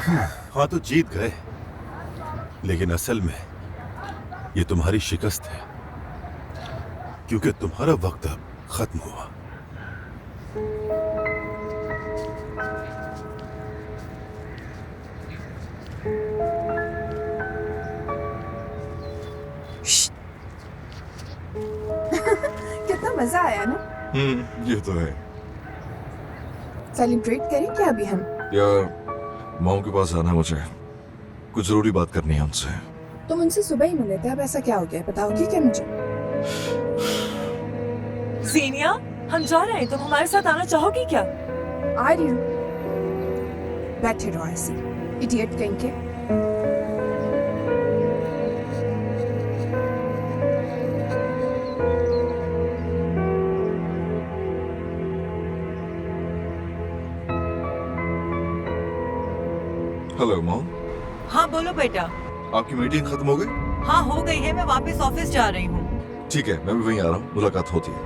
हाँ तो जीत गए, लेकिन असल में ये तुम्हारी शिकस्त है, क्योंकि तुम्हारा वक्त अब खत्म हुआ। कितना मजा आया ना। ये तो है। सेलिब्रेट करें क्या अभी हम? यार मॉम के पास आना है मुझे, कुछ जरूरी बात करनी है उनसे। तुम उनसे सुबह ही मिले थे, अब ऐसा क्या हो गया बताओगे क्या मुझे? ज़ीनिया, हम जा रहे हैं, तुम हमारे साथ आना चाहोगी क्या? आ रही हूँ। बैठे रहो ऐसे, इडियट कहीं के। Hello mom. हाँ बोलो बेटा। आपकी मीटिंग खत्म हो गई? हाँ हो गई है, मैं वापस ऑफिस जा रही हूँ। ठीक है, मैं भी वहीं आ रहा हूँ, मुलाकात होती है।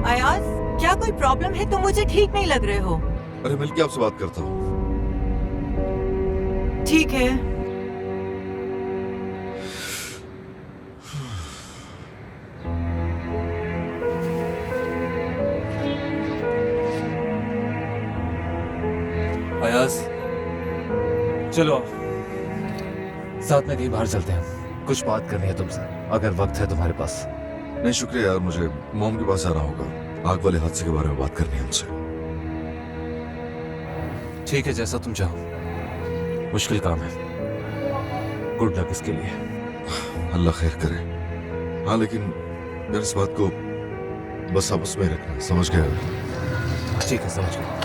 अयाज, क्या कोई प्रॉब्लम है? तुम मुझे ठीक नहीं लग रहे हो। अरे मिलके आपसे बात करता हूँ। ठीक है। अयाज, चलो साथ में कहीं बाहर चलते हैं, कुछ बात करनी है तुमसे, अगर वक्त है तुम्हारे पास। नहीं शुक्रिया यार, मुझे मॉम के पास आना होगा, आग वाले हादसे के बारे में बात करनी है उनसे। ठीक है, जैसा तुम चाहो, मुश्किल काम है। गुड लक इसके लिए। अल्लाह खैर करे। हाँ लेकिन यार इस बात को बस आपस में रखना, समझ गए? ठीक है, समझ गया।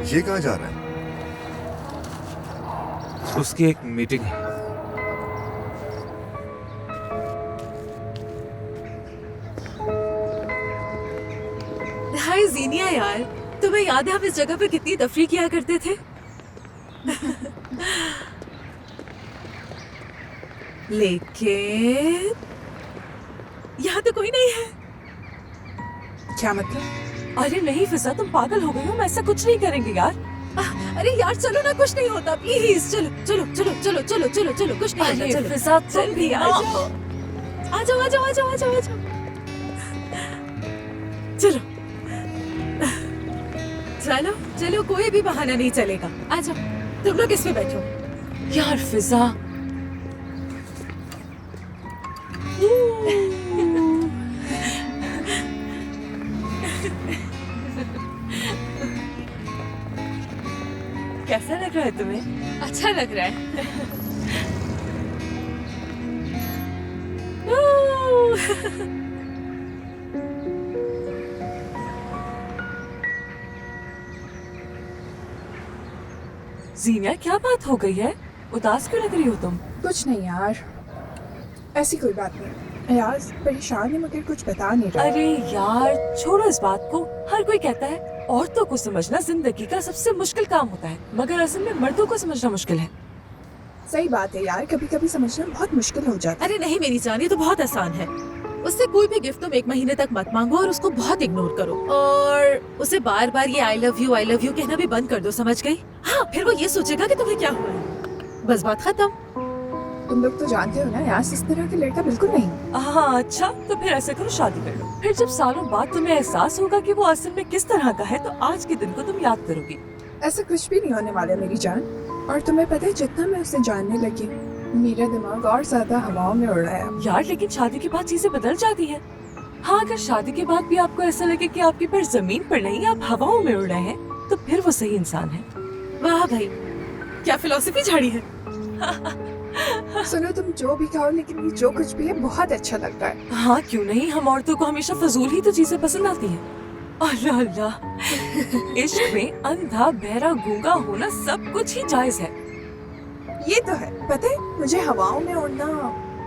ये कहाँ जा रहा है? उसकी एक मीटिंग है। हाय ज़ीनिया यार, तुम्हें याद है हम इस जगह पे कितनी तफरीह किया करते थे? लेकिन यहाँ तो कोई नहीं है। क्या मतलब? अरे नहीं फिजा, तुम पागल हो गई हो, हम ऐसा कुछ नहीं करेंगे यार। अरे यार चलो ना, कुछ नहीं होता, प्लीज चलो चलो चलो चलो चलो चलो चलो, कुछ नहीं होता। चलो फिजा, तुम भी आ जाओ, आ जाओ आ जाओ आ जाओ आ जाओ आ जाओ। चलो चलो चलो, कोई भी बहाना नहीं चलेगा, आ जाओ। तुम लोग इसमें बैठो यार। फिजा कैसा लग रहा है तुम्हें? अच्छा लग रहा है। ज़ीनिया, क्या बात हो गई है? उदास क्यों लग रही हो तुम? कुछ नहीं यार, ऐसी कोई बात नहीं। यार परेशान है मगर कुछ बता नहीं रहा। अरे यार छोड़ो इस बात को। हर कोई कहता है औरतों को समझना जिंदगी का सबसे मुश्किल काम होता है, मगर असल में मर्दों को समझना मुश्किल है। सही बात है यार, कभी कभी समझना बहुत मुश्किल हो जाता है। अरे नहीं मेरी जान, ये तो बहुत आसान है। उससे कोई भी गिफ्ट तुम 1 महीने तक मत मांगो और उसको बहुत इग्नोर करो, और उसे बार बार ये आई लव यू कहना भी बंद कर दो, समझ गई? हाँ, फिर वो ये सोचेगा कि तुम्हें क्या हुआ है, बस बात खत्म। तुम लोग तो जानते हो ना यार, इस तरह का लड़का बिल्कुल नहीं। हाँ अच्छा, तो फिर ऐसे करो, शादी कर लो। फिर जब सालों बाद तुम्हें एहसास होगा कि वो असल में किस तरह का है, तो आज के दिन को तुम याद करोगी। ऐसा कुछ भी नहीं होने वाला मेरी जान। और तुम्हें पता है, जितना मैं उसे जानने लगी, मेरा दिमाग और ज्यादा हवाओं में उड़ रहा है। यार लेकिन शादी के बाद चीजें बदल जाती हैं। हाँ, अगर शादी के बाद भी आपको ऐसा लगे कि आपके पैर जमीन पर नहीं, आप हवाओं में उड़ रहे हैं, तो फिर वो सही इंसान है। वाह भाई, क्या फिलॉसफी झाड़ी है। सुनो, तुम जो भी कहो, लेकिन ये जो कुछ भी है बहुत अच्छा लगता है। हाँ क्यों नहीं, हम औरतों को हमेशा फजूल ही तो चीजें पसंद आती हैं। अल्लाह अल्लाह, इश्क में अंधा बहरा गूंगा होना सब कुछ ही जायज है। ये तो है, पता है मुझे हवाओं में उड़ना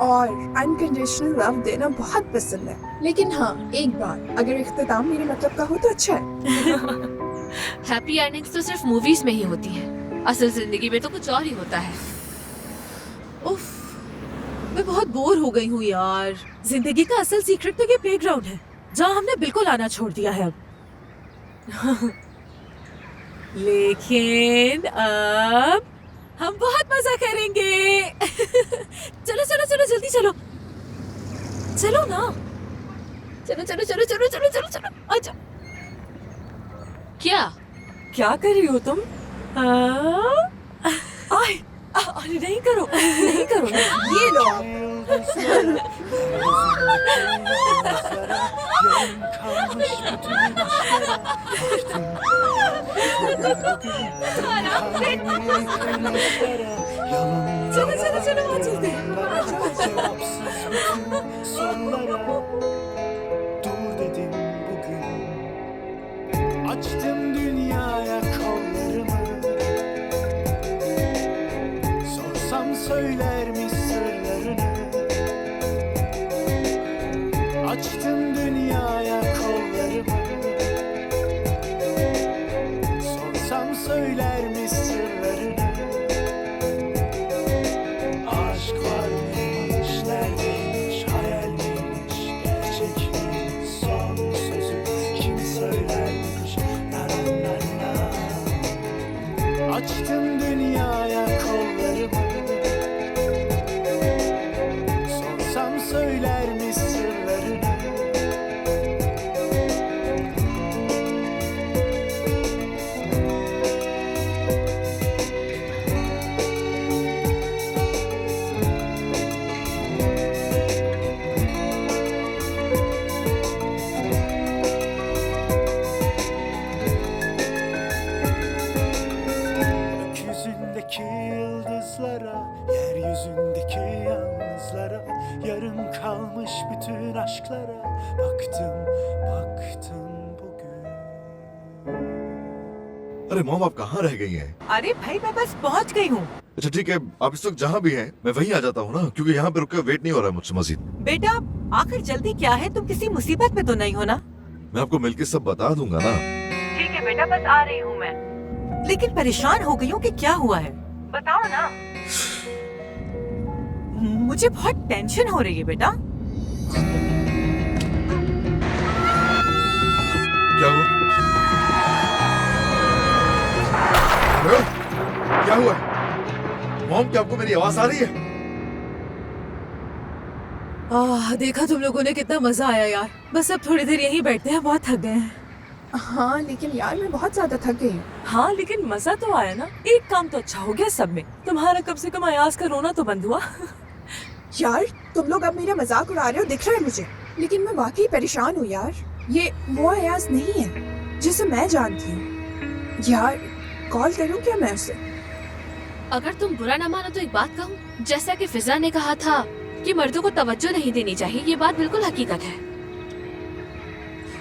और अनकंडीशनल लव देना बहुत पसंद है। लेकिन हाँ, एक बात, अगर इख्तिताम मेरे मतलब का हो तो अच्छा है। हैप्पी एंडिंग्स तो सिर्फ मूवीज में ही होती है, असल जिंदगी में तो कुछ और ही होता है। उफ, मैं बहुत बोर हो गई हूँ यार। जिंदगी का असल सीक्रेट तो ये प्लेग्राउंड है, जहाँ हमने बिल्कुल आना छोड़ दिया है अब। लेकिन अब हम बहुत मजा करेंगे। चलो चलो चलो जल्दी चलो, चलो ना, चलो चलो चलो चलो चलो चलो चलो। अच्छा क्या? क्या कर रही हो तुम? आए, अरे नहीं करो, नहीं करो ना। ये लो आप। चलो चलो चलो वहाँ चलते हैं। Dur dedim bugün. Açtım dünyaya kollarımı. Sorsam söyler mi sırlarını? Açtım dünyaya kollarımı. Sorsam söyler mi sırlarını? Aşk var mıymış, neredeymiş, hayal miymiş, gerçek miymiş, son sözü kim söylermiş, na na na na. Açtım dünyaya kollarımı, sorsam söyler mi sırlarını? Gökyüzündeki yıldızlara, yeryüzündeki yalnızlara, yarım kalmış bütün aşklara baktım, baktım bugün. अरे mom, आप कहाँ रह गई हैं? अरे भाई मैं बस पहुँच गई हूँ। अच्छा ठीक है, आप इस वक्त जहाँ भी हैं मैं वहीं आ जाता हूँ ना, क्योंकि यहाँ पे रुक कर वेट नहीं हो रहा है मुझसे मजीद। बेटा आखिर जल्दी क्या है, तुम किसी मुसीबत में तो नहीं हो ना? मैं आपको मिलके सब बता दूंगा ना। ठीक है बेटा, बस आ रही हूँ मैं। लेकिन परेशान हो गई हूँ कि क्या हुआ है, बताओ ना। मुझे बहुत टेंशन हो रही है बेटा। क्या हुआ? हेलो? क्या हुआ? मॉम, क्या आपको मेरी आवाज आ रही है? देखा तुम लोगों ने कितना मजा आया यार। बस अब थोड़ी देर यहीं बैठते हैं, बहुत थक गए हैं। हाँ लेकिन यार मैं बहुत ज्यादा थक गई हूँ। हाँ लेकिन मजा तो आया ना। एक काम तो अच्छा हो गया सब में, तुम्हारा कम से कम अयाज का रोना तो बंद हुआ। यार तुम लोग अब मेरा मजाक उड़ा रहे हो दिख रहा है मुझे, लेकिन मैं वाकई परेशान हूँ यार। ये वो अयाज नहीं है जिसे मैं जानती हूँ। यार कॉल करूँ क्या मैं उसे? अगर तुम बुरा ना मानो तो एक बात कहूँ, जैसा कि फिजा ने कहा था कि मर्दों को तवज्जो नहीं देनी चाहिए, ये बात बिल्कुल हकीकत है।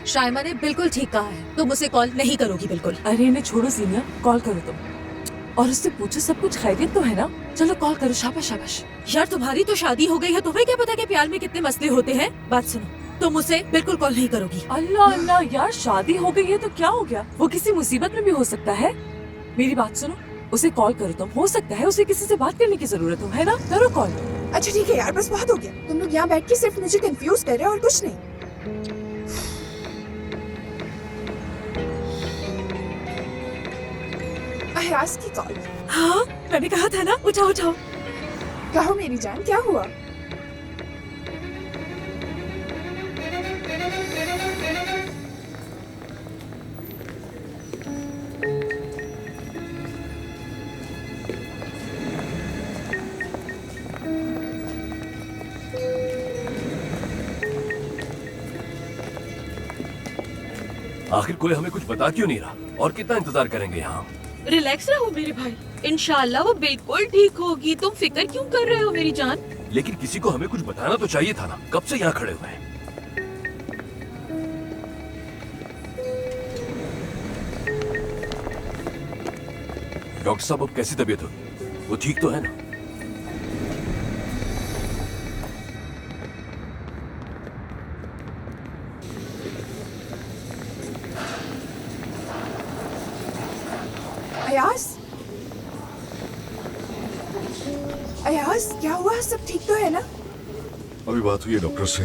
शाइमा ने बिल्कुल ठीक कहा है, तुम उसे कॉल नहीं करोगी बिल्कुल। अरे इन्हें छोड़ो सीनिया, कॉल करो तुम और उससे पूछो सब कुछ खैरियत तो है ना। चलो कॉल करो, शाबाश शाबाश। यार तुम्हारी तो शादी हो गई है, तुम्हें क्या पता कि प्यार में कितने मसले होते हैं। बात सुनो, तुम उसे बिल्कुल कॉल नहीं करोगी। अल्लाह अल्लाह यार, शादी हो गई है तो क्या हो गया, वो किसी मुसीबत में भी हो सकता है। मेरी बात सुनो, उसे कॉल करो तुम, हो सकता है उसे किसी से बात करने की जरूरत हो, है ना। करो कॉल। अच्छा ठीक है यार, बस बहुत हो गया। तुम लोग यहाँ बैठ के सिर्फ मुझे कंफ्यूज कर रहे हो और कुछ नहीं। अयाज की कॉल। हाँ मैंने कहा था ना, उठाओ उठाओ। कहो मेरी जान, क्या हुआ? आखिर कोई हमें कुछ बता क्यों नहीं रहा, और कितना इंतजार करेंगे यहाँ। रिलैक्स रहो मेरे भाई, इंशाल्लाह वो बिल्कुल ठीक होगी। तुम फिक्र क्यों कर रहे हो मेरी जान? लेकिन किसी को हमें कुछ बताना तो चाहिए था ना, कब से यहाँ खड़े हुए हैं। डॉक्टर साहब अब कैसी तबीयत होगी, वो ठीक तो है ना? अयाज, अयाज क्या हुआ? सब ठीक तो है ना? अभी बात हुई है डॉक्टर से,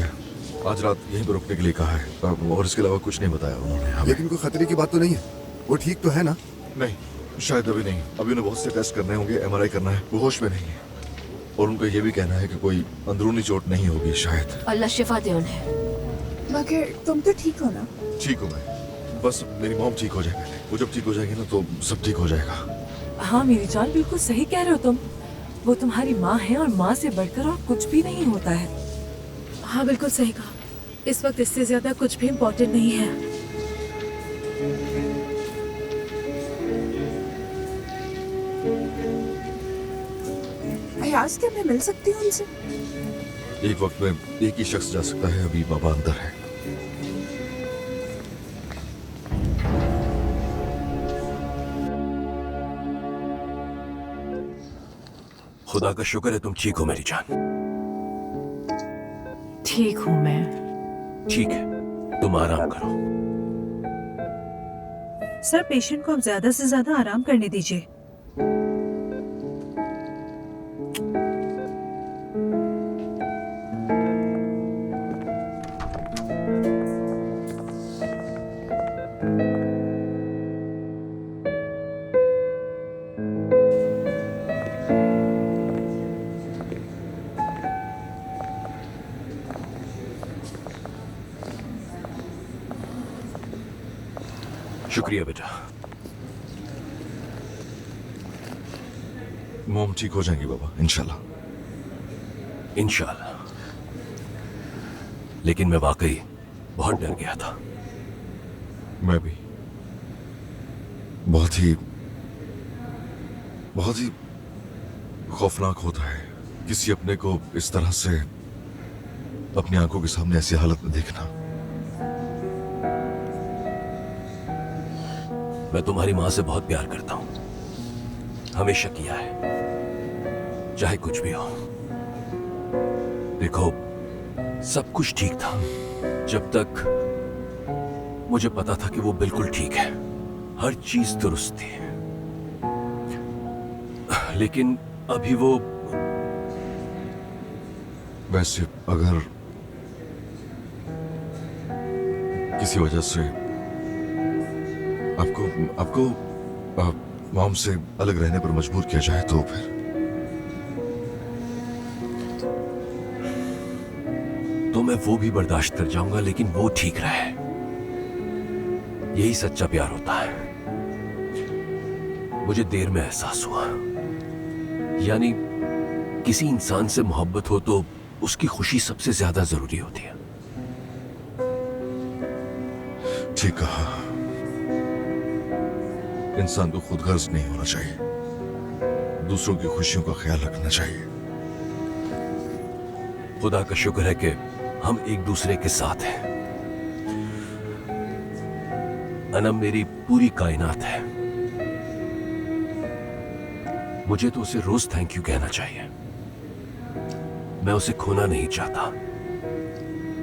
आज रात यहीं पर रुकने के लिए कहा है और इसके अलावा कुछ नहीं बताया उन्होंने हमें। लेकिन कोई खतरे की बात तो नहीं है? वो ठीक तो है ना? नहीं, शायद अभी नहीं। अभी उन्हें बहुत से टेस्ट करने होंगे, एमआरआई करना है। वो होश में नहीं है और उनका ये भी कहना है कि कोई अंदरूनी चोट नहीं होगी शायद। अल्लाह शिफा दे उन्हें। मगर तुम तो ठीक हो ना? ठीक हूँ मैं, बस मेरी मॉम ठीक हो जाए पहले। वो जब ठीक हो जाएगी ना तो सब ठीक हो जाएगा। हाँ मेरी जान, बिल्कुल सही कह रहे हो तुम। वो तुम्हारी माँ है और माँ से बढ़कर और कुछ भी नहीं होता है। हाँ बिल्कुल सही कहा। इस वक्त इससे ज्यादा कुछ भी इम्पोर्टेंट नहीं है। अयाज, क्या मैं मिल सकती हूँ उनसे? एक वक्त में एक ही शख्स जा सकता है। अभी बाबा अंदर है। खुदा का शुक्र है तुम ठीक हो मेरी जान। ठीक हूँ मैं। ठीक है, तुम आराम करो। सर, पेशेंट को आप ज्यादा से ज्यादा आराम करने दीजिए। शुक्रिया बेटा। मॉम ठीक हो जाएंगी बाबा, इंशाल्लाह। इंशाल्लाह। लेकिन मैं वाकई बहुत डर गया था। मैं भी बहुत ही खौफनाक होता है किसी अपने को इस तरह से अपनी आंखों के सामने ऐसी हालत में देखना। मैं तुम्हारी मां से बहुत प्यार करता हूं, हमेशा किया है, चाहे कुछ भी हो। देखो, सब कुछ ठीक था जब तक मुझे पता था कि वो बिल्कुल ठीक है, हर चीज दुरुस्त थी। लेकिन अभी वो, वैसे अगर किसी वजह से आपको मॉम से अलग रहने पर मजबूर किया जाए तो फिर? तो मैं वो भी बर्दाश्त कर जाऊंगा, लेकिन वो ठीक रहे। यही सच्चा प्यार होता है। मुझे देर में एहसास हुआ, यानी किसी इंसान से मोहब्बत हो तो उसकी खुशी सबसे ज्यादा जरूरी होती है। ठीक कहा। इंसान को खुदगर्ज नहीं होना चाहिए, दूसरों की खुशियों का ख्याल रखना चाहिए। खुदा का शुक्र है कि हम एक दूसरे के साथ हैं। अनम मेरी पूरी कायनात है। मुझे तो उसे रोज थैंक यू कहना चाहिए। मैं उसे खोना नहीं चाहता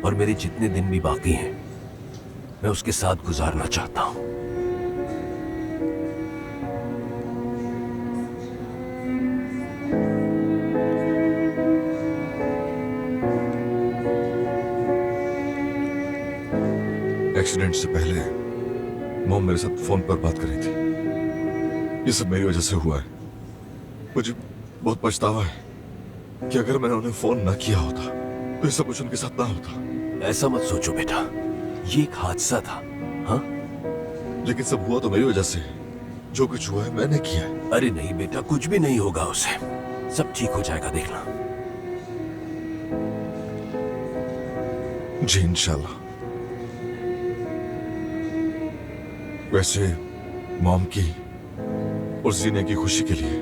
और मेरे जितने दिन भी बाकी हैं मैं उसके साथ गुजारना चाहता हूं। एक्सीडेंट से पहले मॉम मेरे साथ फोन पर बात कर रही थी। ये सब मेरी वजह से हुआ है। मुझे बहुत पछतावा है कि अगर मैंने उन्हें फोन ना किया होता तो ये सब कुछ उनके साथ ना होता। ऐसा मत सोचो बेटा, ये एक हादसा था। हाँ, लेकिन सब हुआ तो मेरी वजह से। जो कुछ हुआ है मैंने किया है। अरे नहीं बेटा, कुछ भी नहीं होगा उसे, सब ठीक हो जाएगा, देखना। जी इंशाल्लाह। वैसे मॉम की और जीने की खुशी के लिए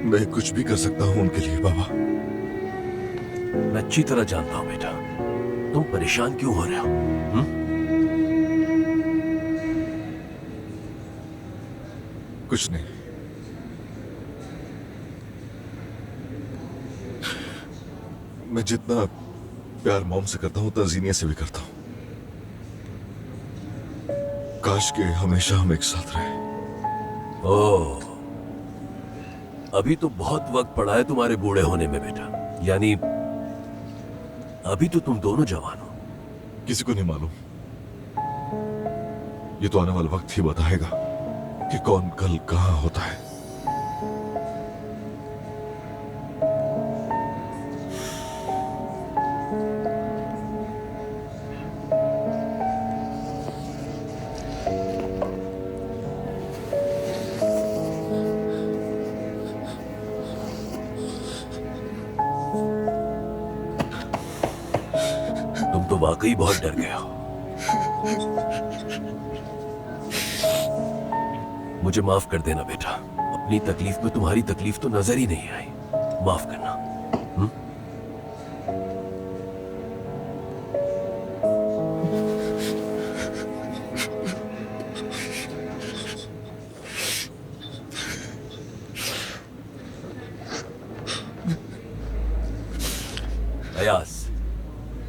मैं कुछ भी कर सकता हूं उनके लिए बाबा। मैं अच्छी तरह जानता हूं बेटा, तुम परेशान क्यों हो रहे हो? कुछ नहीं। मैं जितना प्यार मॉम से करता हूं उतना जीनिया से भी करता हूं। काश के हमेशा हम एक साथ रहे। ओह, अभी तो बहुत वक्त पड़ा है तुम्हारे बूढ़े होने में बेटा। यानी अभी तो तुम दोनों जवान हो। किसी को नहीं मालूम। ये तो आने वाला वक्त ही बताएगा कि कौन कल कहां होता है। तुम तो वाकई बहुत डर गए हो। मुझे माफ कर देना बेटा, अपनी तकलीफ में तुम्हारी तकलीफ तो नजर ही नहीं आई। माफ करना। अयास,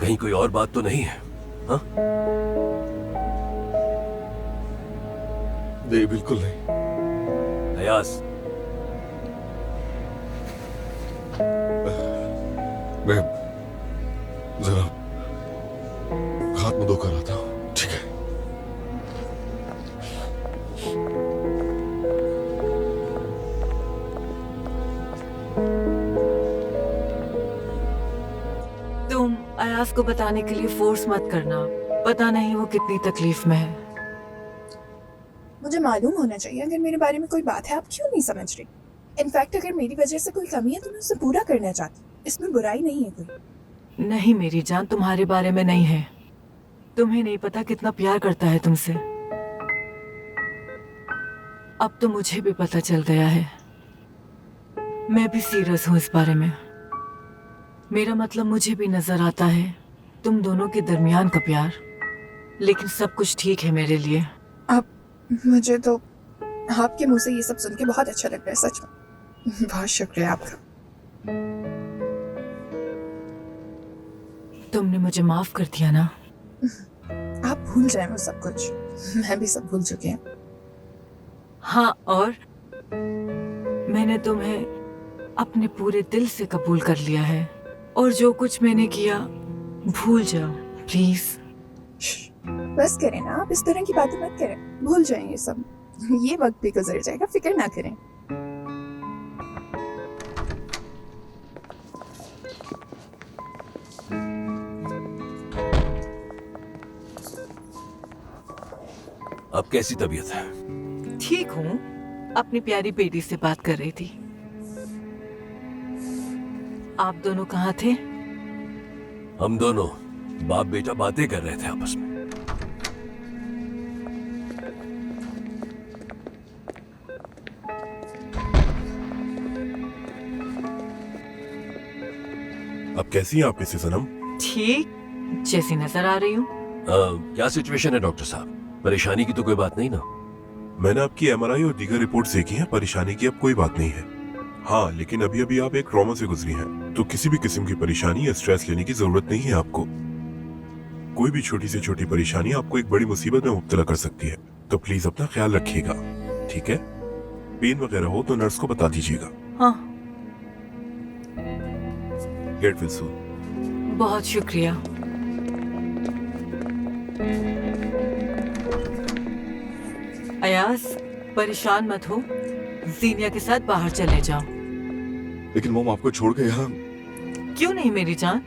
कहीं कोई और बात तो नहीं है? हाँ? नहीं, बिल्कुल नहीं। अयास, मैं जरा हाथ मुंह धोकर आता हूं, ठीक है? तुम अयास को बताने के लिए फोर्स मत करना, पता नहीं वो कितनी तकलीफ में है। मुझे मालूम होना चाहिए अगर मेरे बारे में कोई बात है। आप क्यों नहीं समझ रही? इनफैक्ट अगर मेरी वजह से कोई कमी है तो मैं उसे पूरा करना चाहती हूँ। इसमें बुराई नहीं है कोई। नहीं मेरी जान, तुम्हारे बारे में नहीं है। तुम्हें नहीं पता कितना प्यार करता है तुमसे। अब तो मुझे भी पता चल गया है। मैं भी सीरियस हूँ इस बारे में। मेरा मतलब मुझे भी नजर आता है तुम दोनों के दरमियान का प्यार, लेकिन सब कुछ ठीक है मेरे लिए। अब मुझे तो आपके मुंह से ये सब सुन के बहुत अच्छा लग रहा है, सच में। बहुत शुक्रिया आपका। तुमने मुझे माफ कर दिया ना? आप भूल जाए वो सब कुछ। मैं भी सब भूल चुकी हूँ। हाँ, और मैंने तुम्हें अपने पूरे दिल से कबूल कर लिया है। और जो कुछ मैंने किया भूल जाओ प्लीज। बस करें ना, आप इस तरह की बातें मत करें। भूल जाएं ये सब। ये वक्त भी गुजर जाएगा, फिक्र ना करें। अब कैसी तबीयत है? ठीक हूँ, अपनी प्यारी बेटी से बात कर रही थी। आप दोनों कहाँ थे? हम दोनों बाप बेटा बातें कर रहे थे आपस में। अब कैसी हैं आप मिसेस सनम? ठीक जैसी नजर आ रही हूँ। क्या सिचुएशन है डॉक्टर साहब? परेशानी की तो कोई बात नहीं ना? मैंने आपकी एमआरआई और दीगर रिपोर्ट्स देखी हैं। परेशानी की अब कोई बात नहीं है। हाँ, लेकिन अभी अभी आप एक ट्रॉमा से गुजरी हैं, तो किसी भी किस्म की परेशानी या स्ट्रेस लेने की जरूरत नहीं है आपको। कोई भी छोटी से छोटी परेशानी आपको एक बड़ी मुसीबत में मुब्तला कर सकती है, तो प्लीज अपना ख्याल रखिएगा, ठीक है? पेन वगैरह हो तो नर्स को बता दीजिएगा। हाँ, गेट विल सून। बहुत शुक्रिया। अयास, परेशान मत हो, जीनिया के साथ बाहर चले जाओ। लेकिन मोम आपको छोड़ के यहाँ। क्यों नहीं मेरी जान?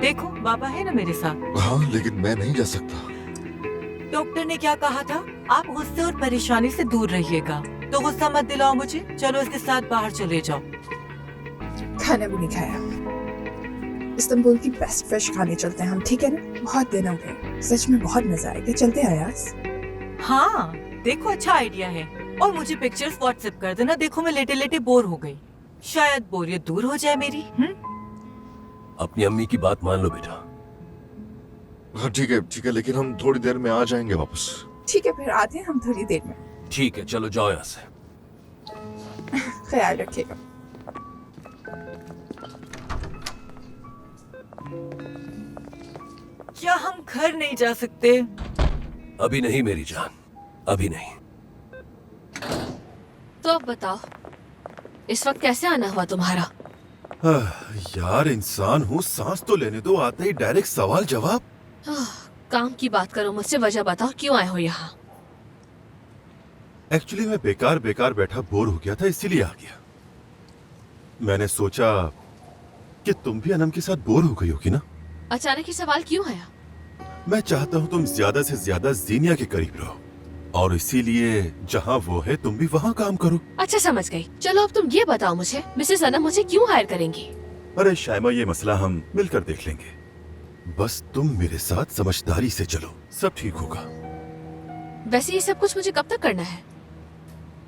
देखो बाबा है ना मेरे साथ। हाँ, लेकिन मैं नहीं जा सकता। डॉक्टर ने क्या कहा था? आप गुस्से और परेशानी से दूर रहिएगा। तो गुस्सा मत दिलाओ मुझे। चलो इसके साथ बाहर चले जाओ। खाना भी नहीं खाया। इस्तांबुल की बेस्ट फिश खाने चलते हैं हम, ठीक है ना? बहुत दिन हो गए, सच में बहुत मजा आएगा। चलते हैं अयास। हाँ देखो, अच्छा आइडिया है। और मुझे पिक्चर्स व्हाट्सएप कर देना। देखो मैं लेटे लेटे बोर हो गई, शायद बोरियत दूर हो जाए मेरी। अपनी अम्मी की बात मान लो बेटा। हाँ ठीक है, लेकिन हम थोड़ी देर में आ जाएंगे वापस। ठीक है, फिर आते हैं हम थोड़ी देर में। ठीक है, चलो जाओ यहाँ से। ख्याल रखिएगा। क्या हम घर नहीं जा सकते? अभी नहीं मेरी जान, अभी नहीं। तो अब बताओ, इस वक्त कैसे आना हुआ तुम्हारा? यार इंसान हूँ, सांस तो लेने दो, आते ही डायरेक्ट सवाल जवाब। काम की बात करो मुझसे, वजह बताओ क्यों आए हो यहाँ? एक्चुअली मैं बेकार बेकार बैठा बोर हो गया था, इसीलिए आ गया। मैंने सोचा कि तुम भी अनम के साथ बोर हो गई होगी ना। अचानक ये सवाल क्यों आया? मैं चाहता हूँ तुम ज्यादा से ज्यादा जीनिया के करीब रहो, और इसीलिए जहाँ वो है तुम भी वहाँ काम करो। अच्छा समझ गई। चलो अब तुम ये बताओ मुझे, मिसेस अनम मुझे क्यों हायर करेंगी? अरे शायमा, ये मसला हम मिलकर देख लेंगे। बस तुम मेरे साथ समझदारी से चलो, सब ठीक होगा। वैसे ये सब कुछ मुझे कब तक करना है?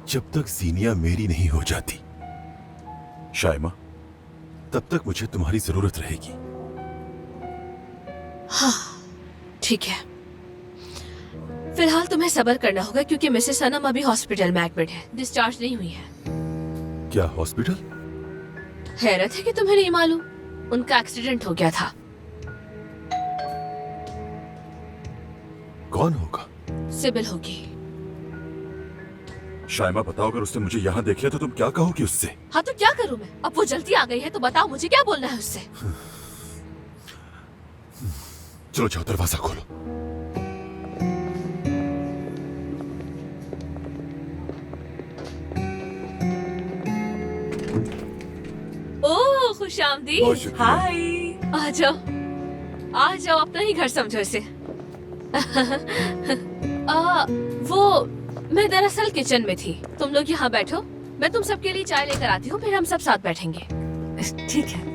जब तक जीनिया मेरी नहीं हो जाती शायमा, तब तक मुझे तुम्हारी जरूरत रहेगी। हाँ ठीक है, फिलहाल तुम्हें सब्र करना होगा क्योंकि मिसेस अनम अभी हॉस्पिटल में एडमिट है, डिस्चार्ज नहीं हुई है। क्या हॉस्पिटल? हैरत है कि तुम्हें नहीं मालूम, उनका एक्सीडेंट हो गया था। कौन होगा? सिबिल होगी। शायमा बताओ, अगर उसने मुझे यहाँ देख लिया तो तुम क्या कहोगी उससे? हाँ तो क्या करूँ मैं? अब वो जल्दी आ गई है तो बताओ मुझे क्या बोलना है उससे। चलो जाओ, दरवाजा खोलो। ओह खुशामदी। बहुत शुक्रिया। हाय, आ जाओ आ जाओ, अपना ही घर समझो इसे। वो मैं दरअसल किचन में थी, तुम लोग यहाँ बैठो, मैं तुम सबके लिए चाय लेकर आती हूँ, फिर हम सब साथ बैठेंगे। ठीक है।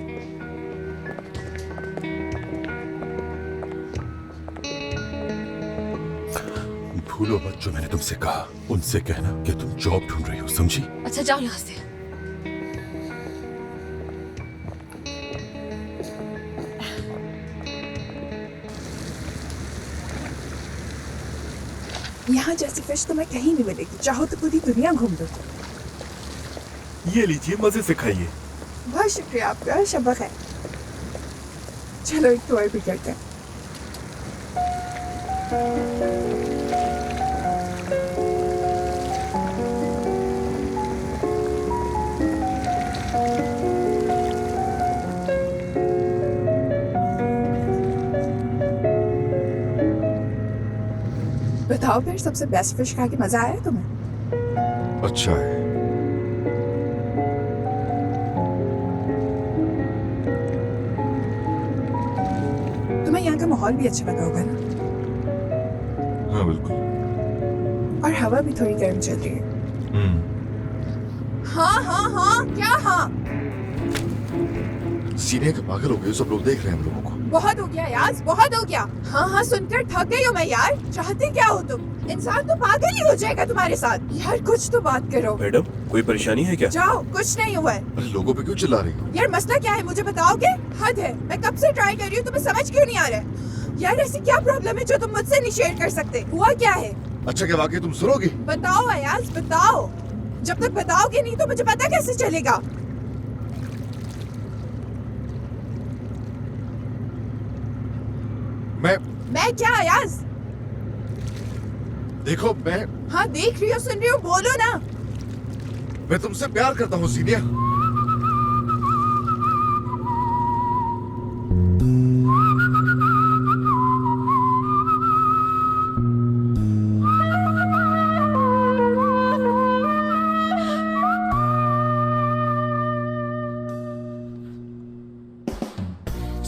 भूलो मत जो मैंने तुमसे कहा, उनसे कहना कि तुम जॉब ढूंढ रही हो, समझी? अच्छा जाओ यहाँ से। यहाँ जैसी फिश तुम्हें कहीं नहीं मिलेगी, चाहो तो पूरी दुनिया घूम लो। ये लीजिए, मजे से खाइए। बहुत शुक्रिया आपका, शब्बा खैर। चलो एक टूर भी करते हैं। बताओ फिर, सबसे बेस्ट फिश खा के मजा आया तुम्हें? अच्छा है। तुम्हें यहाँ का माहौल भी अच्छा लगा होगा ना? हाँ बिल्कुल। और हवा भी थोड़ी गर्म चल रही है। हाँ हाँ हाँ, क्या हाँ? सीने के पागल हो गए, सब लोग देख रहे हैं हम लोगों को। बहुत हो गया यार, बहुत हो गया। हाँ हाँ सुनकर थक गई हूँ मैं यार। चाहते क्या हो तुम? इंसान तो पागल ही हो जाएगा तुम्हारे साथ। यार कुछ तो बात करो। मैडम, कोई परेशानी है क्या? जाओ, कुछ नहीं हुआ है। अरे लोगों पे क्यों चिल्ला रही हो? यार मसला क्या है मुझे बताओगे? हद है, मैं कब से ट्राई कर रही हूँ, तुम्हें समझ क्यों नहीं आ रहा है? यार ऐसी क्या प्रॉब्लम है जो तुम मुझसे नहीं शेयर कर सकते? हुआ क्या है? अच्छा क्या वाकई तुम सुनोगी? बताओ अयाज, बताओ। जब तक बताओगे नहीं तो मुझे पता कैसे चलेगा? मैं क्या अयाज? देखो मैं हाँ देख रही हो, सुन रही हो, बोलो ना। मैं तुमसे प्यार करता हूँ सीनिया।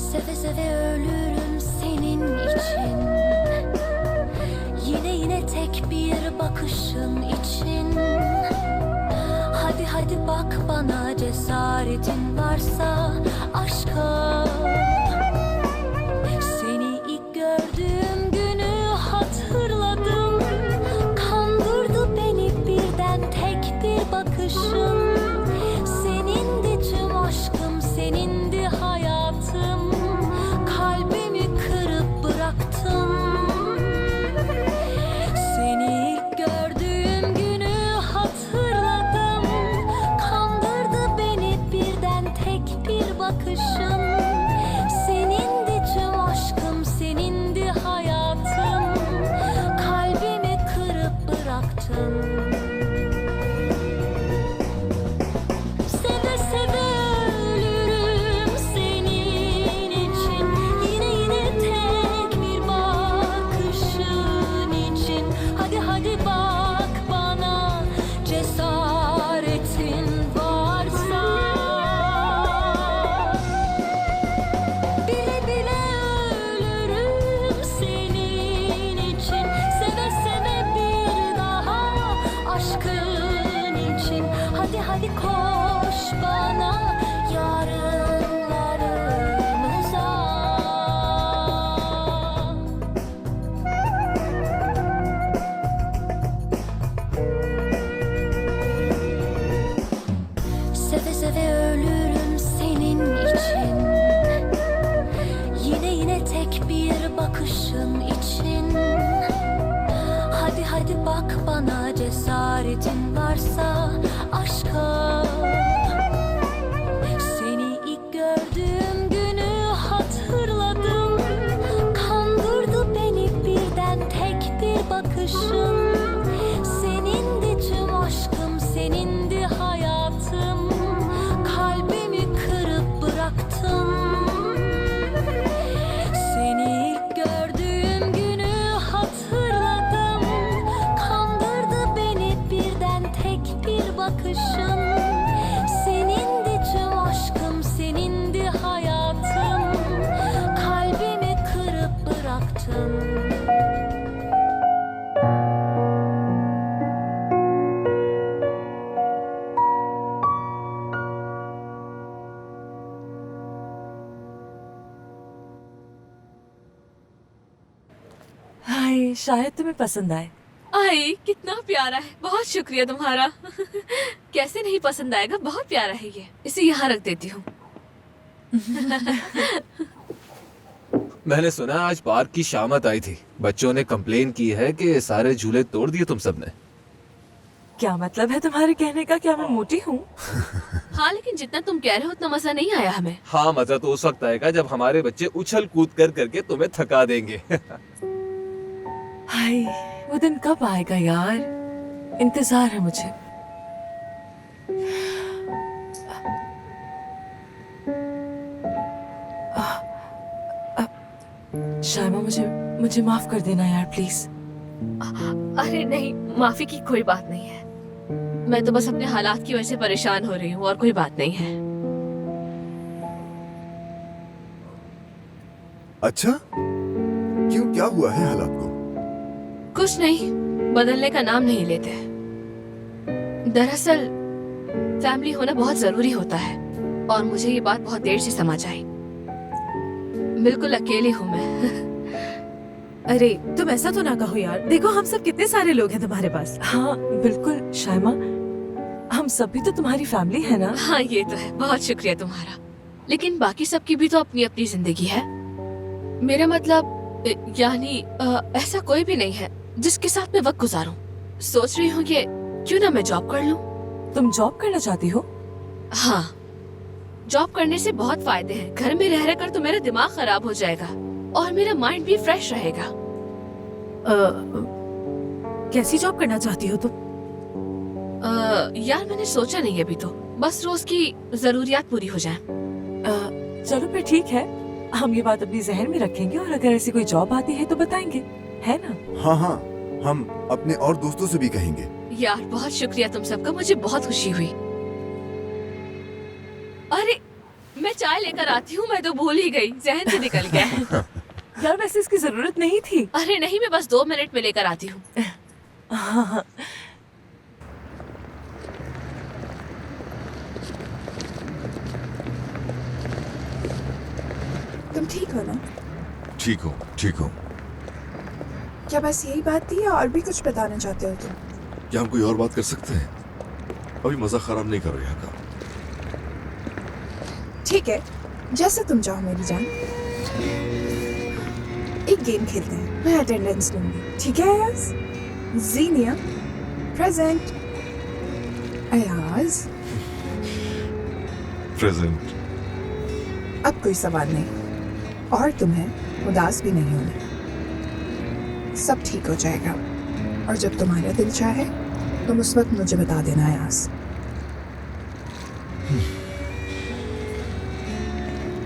Seve seve ölürüm senin için. Yine tek bir bakışın için. Hadi hadi bak bana, cesaretin varsa aşka. Seni ilk gördüğüm günü hatırladım. Kandırdı beni birden tek bir bakışın. Senindi tüm aşkım, senindi hayatım. Kalbimi kırıp bıraktın. Seni ilk gördüğüm günü hatırladım. Kandırdı beni birden tek bir bakışın. Senindi tüm aşkım, senindi hayatım. Kalbimi kırıp bıraktın. Seve seve ölürüm ölürüm senin için. Yine tek bir bakışın için. Hadi hadi bak bana, cesaretin varsa aşka. Seni ilk gördüğüm günü hatırladım. Kandırdı beni birden tek bir bakışın. Senindi tüm aşkım, senindi hayatım. Kalbimi kırıp bıraktın. Seni ilk gördüğüm günü hatırladım. Kandırdı beni birden tek bir bakışın. Senindi tüm aşkım, senindi hayatım. Kalbimi kırıp bıraktın. हाय, शायद तुम्हें पसंद आए। आई कितना प्यारा है, बहुत शुक्रिया तुम्हारा। कैसे नहीं पसंद आएगा, बहुत प्यारा है ये। इसे यहाँ रख देती हूँ। मैंने सुना आज पार्क की शामत आई थी। बच्चों ने कंप्लेन की है कि सारे झूले तोड़ दिए तुम सबने। क्या मतलब है तुम्हारे कहने का? क्या मैं मोटी हूँ? हाँ, लेकिन जितना तुम कह रहे हो उतना मजा नहीं आया हमें। हाँ, मजा तो उस वक्त आएगा जब हमारे बच्चे उछल कूद कर करके तुम्हें थका देंगे। हाय, वो दिन कब आएगा यार? इंतजार है मुझे। शायमा, मुझे माफ कर देना यार, प्लीज। अरे नहीं, माफी की कोई बात नहीं है। मैं तो बस अपने हालात की वजह से परेशान हो रही हूँ, और कोई बात नहीं है। अच्छा, क्यों, क्या हुआ है हालात को? कुछ नहीं, बदलने का नाम नहीं लेते। दरअसल फैमिली होना बहुत जरूरी होता है, और मुझे ये बात बहुत देर से समझ आई। बिल्कुल अकेली हूँ मैं। अरे तुम ऐसा तो ना कहो यार, देखो हम सब कितने सारे लोग हैं तुम्हारे पास। हाँ बिल्कुल शायमा, हम सब भी तो तुम्हारी फैमिली है ना। हाँ ये तो है, बहुत शुक्रिया तुम्हारा। लेकिन बाकी सबकी भी तो अपनी अपनी जिंदगी है। मेरा मतलब यानी ऐसा कोई भी नहीं है जिसके साथ मैं वक्त गुजारूं। सोच रही हूँ कि क्यों ना मैं जॉब कर लूं। तुम जॉब करना चाहती हो? हाँ, जॉब करने से बहुत फायदे हैं। घर में रह कर तो मेरा दिमाग खराब हो जाएगा और मेरा माइंड भी फ्रेश रहेगा। कैसी जॉब करना चाहती हो तुम? यार मैंने सोचा नहीं अभी तो, बस रोज की जरूरियात पूरी हो जाए। चलो फिर ठीक है, हम ये बात अपनी जहन में रखेंगे और अगर ऐसी कोई जॉब आती है तो बताएंगे, है ना? हाँ हाँ, हम अपने और दोस्तों से भी कहेंगे। यार बहुत शुक्रिया तुम सबका, मुझे बहुत खुशी हुई। अरे मैं चाय लेकर आती हूँ, मैं तो भूल ही गई, जहन से निकल गया। यार वैसे इसकी जरूरत नहीं थी। अरे नहीं, मैं बस 2 मिनट में लेकर आती हूँ। हाँ। तुम ठीक हो ना? ठीक हो, ठीक हो। क्या बस यही बात थी या और भी कुछ बताना चाहते हो तुम? क्या हम कोई और बात कर सकते हैं? अभी मजा खराब नहीं करो यहाँ का। ठीक है, जैसे तुम चाहो मेरी जान। एक गेम खेलते हैं, मैं अटेंडेंस लूंगी, ठीक है अयाज? जीनिया प्रेजेंट। अयाज प्रेजेंट। अब कोई सवाल नहीं, और तुम्हें उदास भी नहीं होना। सब ठीक हो जाएगा, और जब तुम्हारा दिल चाहे तुम उस वक्त मुझे बता देना अयाज।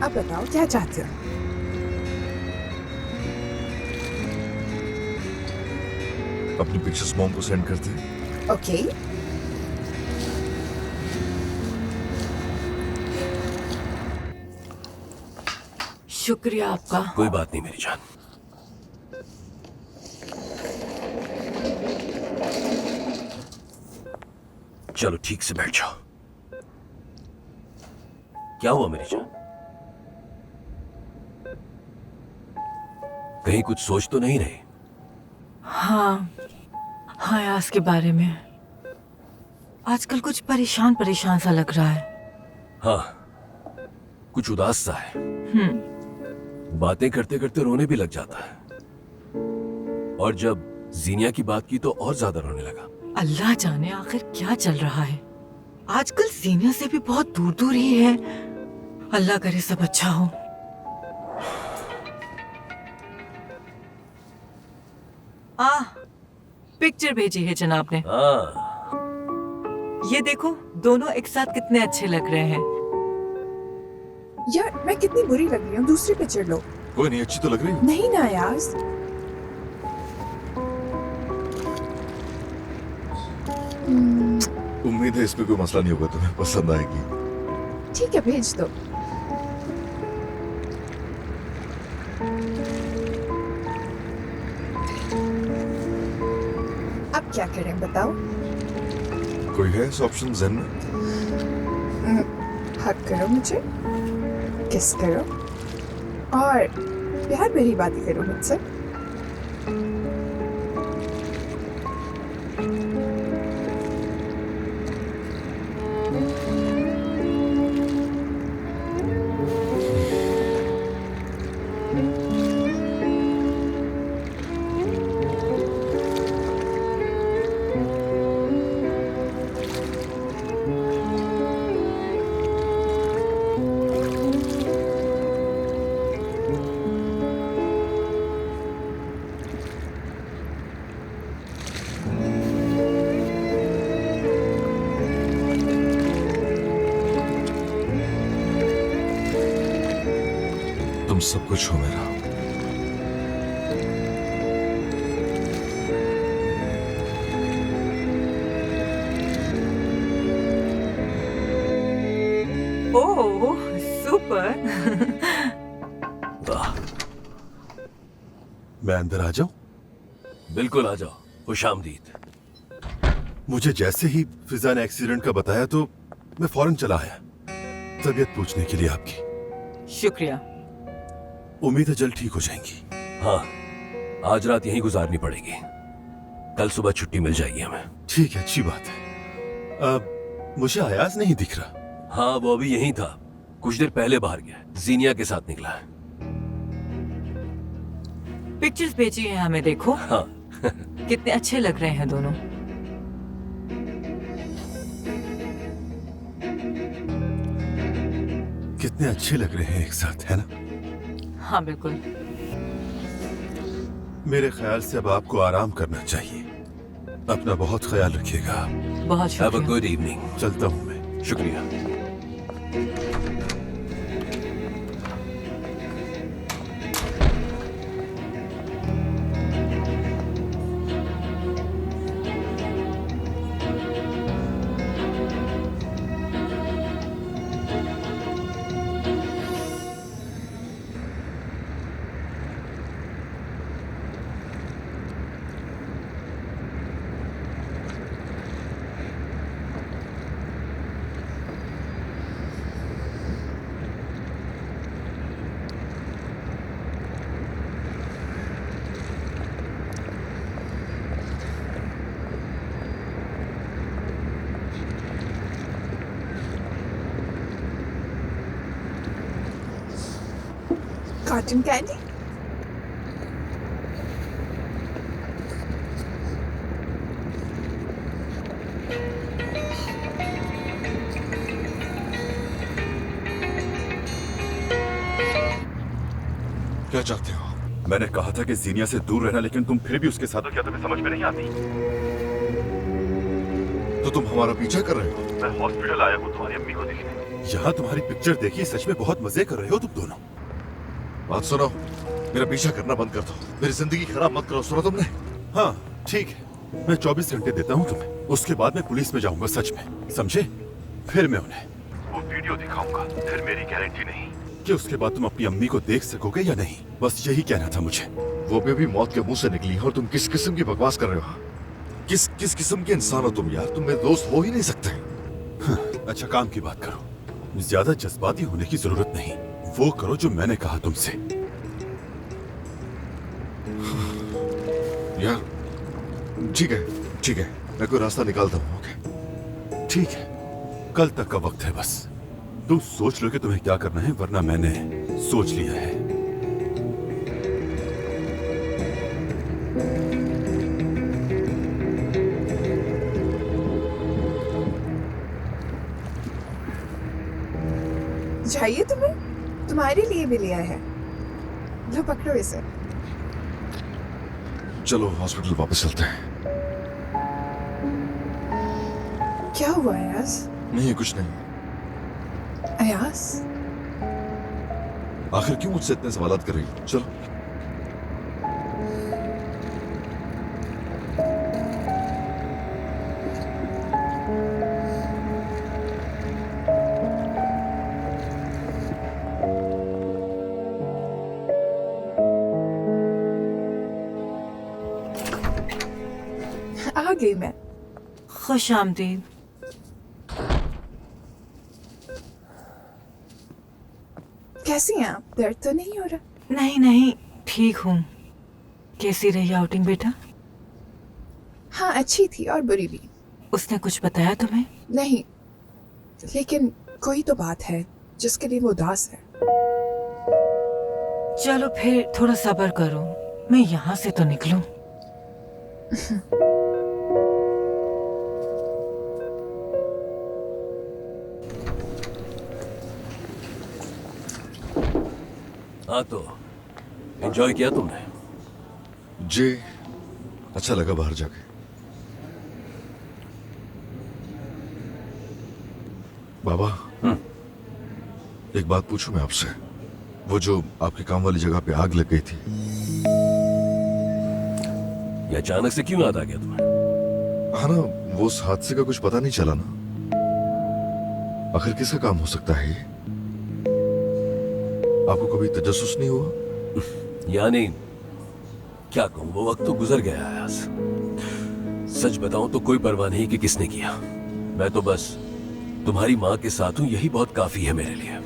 अब बताओ क्या चाहते हो? अपनी पिक्चर्स मॉम को सेंड करते हैं। ओके। शुक्रिया आपका। कोई बात नहीं मेरी जान। चलो ठीक से बैठ जाओ। क्या हुआ मेरी जान? कहीं कुछ सोच तो नहीं रही? हाँ, अयाज के बारे में आजकल कुछ परेशान सा लग रहा है। हाँ, कुछ उदास सा है। बातें करते करते रोने भी लग जाता है। और जब जीनिया की बात की तो और ज्यादा रोने लगा। अल्लाह जाने आखिर क्या चल रहा है। आजकल सीनियर से भी बहुत दूर दूर ही है। अल्लाह करे सब अच्छा हो। पिक्चर भेजी है जनाब ने। हाँ, ये देखो, दोनों एक साथ कितने अच्छे लग रहे हैं। यार मैं कितनी बुरी लग रही हूँ, दूसरी पिक्चर लो। कोई नहीं, अच्छी तो लग रही है। नहीं ना यार। उम्मीद है इसमें कोई मसला नहीं होगा, तुम्हें पसंद आएगी। ठीक है, भेज दो। अब क्या करें बताओ? कोई है इस ऑप्शन ज़हन में? हक करो मुझे, किस करो और प्यार भरी बातें करो मुझसे। तुम सब कुछ हो मेरा। ओह सुपर। वाह, मैं अंदर आ जाऊं? बिल्कुल आ जाओ। खुशामदीद। मुझे जैसे ही फिजा ने एक्सीडेंट का बताया तो मैं फौरन चला आया तबीयत पूछने के लिए आपकी। शुक्रिया। उम्मीद है जल्द ठीक हो जाएंगी। हाँ, आज रात यहीं गुजारनी पड़ेगी। कल सुबह छुट्टी मिल जाएगी हमें। ठीक है, अच्छी बात है। अब मुझे अयाज नहीं दिख रहा। हाँ, वो अभी यहीं था। कुछ देर पहले बाहर गया, जीनिया के साथ निकला है। पिक्चर्स भेजी है हमें, देखो। हाँ। कितने अच्छे लग रहे हैं दोनों। कितने अच्छे लग रहे हैं एक साथ, है ना? हाँ बिल्कुल। मेरे ख्याल से अब आपको आराम करना चाहिए। अपना बहुत ख्याल रखिएगा। बहुत Have a शुक्रिया। good evening। चलता हूँ मैं। शुक्रिया। Cotton candy. क्या चाहते हो? मैंने कहा था कि जीनिया से दूर रहना, लेकिन तुम फिर भी उसके साथ हो। क्या तुम्हें समझ में नहीं आती? तो तुम हमारा पीछा कर रहे हो? मैं हॉस्पिटल आया हूँ तुम्हारी अम्मी को देखने। यहाँ तुम्हारी पिक्चर देखी, सच में बहुत मजे कर रहे हो तुम दोनों। बात सुनो, मेरा पीछा करना बंद कर दो। मेरी जिंदगी खराब मत करो, सुनो तुमने? हाँ ठीक है, मैं 24 घंटे देता हूँ तुम्हें। उसके बाद मैं पुलिस में जाऊंगा, सच में, समझे? फिर मैं उन्हें वो वीडियो दिखाऊंगा। फिर मेरी गारंटी नहीं कि उसके बाद तुम अपनी अम्मी को देख सकोगे या नहीं। बस यही कहना था मुझे। वो भी मौत के मुंह से निकली है और तुम किस किस्म की बकवास कर रहे हो? किस किस्म के इंसान हो तुम यार? तुम मेरे दोस्त हो ही नहीं सकते। हाँ, अच्छा काम की बात करो। ज्यादा जज्बाती होने की जरूरत नहीं। वो करो जो मैंने कहा तुमसे। यार ठीक है, मैं कोई रास्ता निकालता हूँ। ओके ठीक है, कल तक का वक्त है बस। तुम सोच लो कि तुम्हें क्या करना है, वरना मैंने सोच लिया है। चाहिए तुम्हें? तुम्हारे लिए भी लिया है। लो पकड़ो इसे। चलो हॉस्पिटल वापस चलते हैं। क्या हुआ अयास? नहीं, कुछ नहीं। अयास, आखिर क्यों मुझसे इतने सवालात कर रही हो? चलो। आ गई मैं। खुश आमदीद। कैसी हैं आप? दर्द तो नहीं हो रहा? नहीं नहीं, ठीक हूँ। कैसी रही आउटिंग बेटा? हाँ, अच्छी थी और बुरी भी। उसने कुछ बताया तुम्हें? नहीं, लेकिन कोई तो बात है जिसके लिए वो उदास है। चलो फिर थोड़ा सब्र करो, मैं यहाँ से तो निकलूं। हाँ तो एंजॉय किया तुमने? जी, अच्छा लगा बाहर जाके। बाबा, एक बात पूछूं मैं आपसे? वो जो आपके काम वाली जगह पे आग लग गई थी, ये अचानक से क्यों याद आ गया तुम्हें? हाँ ना, वो उस हादसे का कुछ पता नहीं चला ना। आखिर किसका काम हो सकता है ये? आपको कभी तजस्सुस नहीं हुआ? यानी क्या कहूं, वो वक्त तो गुजर गया है आज। सच बताऊं तो कोई परवाह नहीं कि किसने किया। मैं तो बस तुम्हारी माँ के साथ हूं, यही बहुत काफी है मेरे लिए।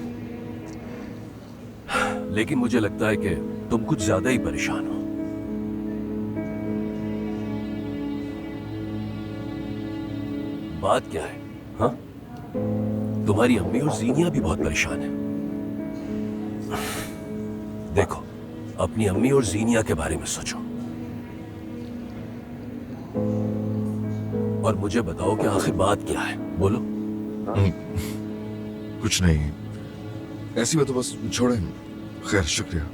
लेकिन मुझे लगता है कि तुम कुछ ज्यादा ही परेशान हो। बात क्या है? हाँ, तुम्हारी अम्मी और जीनिया भी बहुत परेशान है। देखो, अपनी अम्मी और जीनिया के बारे में सोचो और मुझे बताओ कि आखिर बात क्या है। बोलो। कुछ नहीं, ऐसी बात तो बस छोड़ें। खैर, शुक्रिया।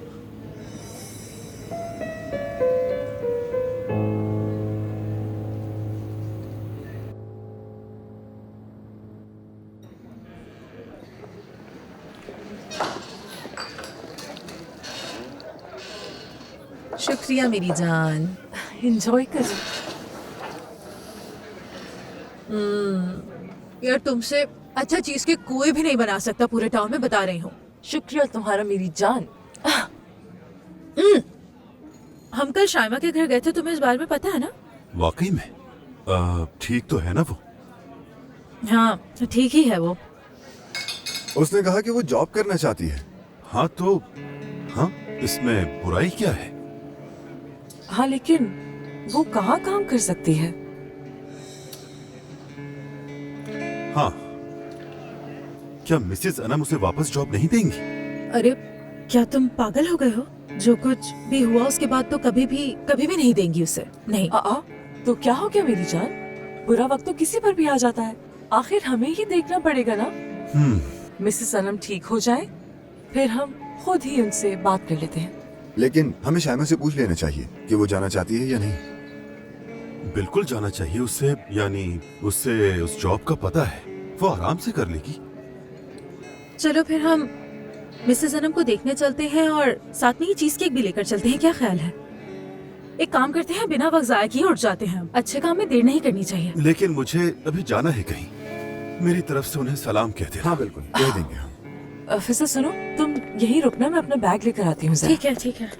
शुक्रिया मेरी जान, एंजॉय कर। यार तुमसे अच्छा चीज के कोई भी नहीं बना सकता पूरे टाउन में, बता रही हूँ। शुक्रिया तुम्हारा मेरी जान। हम कल शाइमा के घर गए थे, तुम्हें इस बारे में पता है ना? वाकई में? ठीक तो है ना वो? हाँ, ठीक ही है वो। उसने कहा कि वो जॉब करना चाहती है। हाँ तो हाँ, इसमें बुराई क्या है? हाँ लेकिन वो कहाँ काम कर सकती है? हाँ, क्या मिसेस अनम उसे वापस जॉब नहीं देंगी? अरे क्या तुम पागल हो गए हो? जो कुछ भी हुआ उसके बाद तो कभी भी नहीं देंगी उसे। नहीं। तो क्या हो गया मेरी जान? बुरा वक्त तो किसी पर भी आ जाता है, आखिर हमें ही देखना पड़ेगा ना। मिसेस अनम ठीक हो जाए फिर हम खुद ही उनसे बात कर लेते हैं। लेकिन हमें शाइमा से पूछ लेना चाहिए कि वो जाना चाहती है या नहीं। बिल्कुल जाना चाहिए उससे, यानी उससे उस जॉब का पता है, वो आराम से कर लेगी। चलो फिर हम मिसेस अनम को देखने चलते हैं और साथ में ही चीज केक भी लेकर चलते हैं, क्या ख्याल है? एक काम करते हैं, बिना वक्त जाया किए उठ जाते हैं। अच्छे काम में देर नहीं करनी चाहिए। लेकिन मुझे अभी जाना है कहीं, मेरी तरफ से उन्हें सलाम कह देना। हाँ बिल्कुल, कह देंगे हम। फिर सुनो, तुम यहीं रुकना, मैं अपना बैग लेकर आती हूँ। ठीक है ठीक है।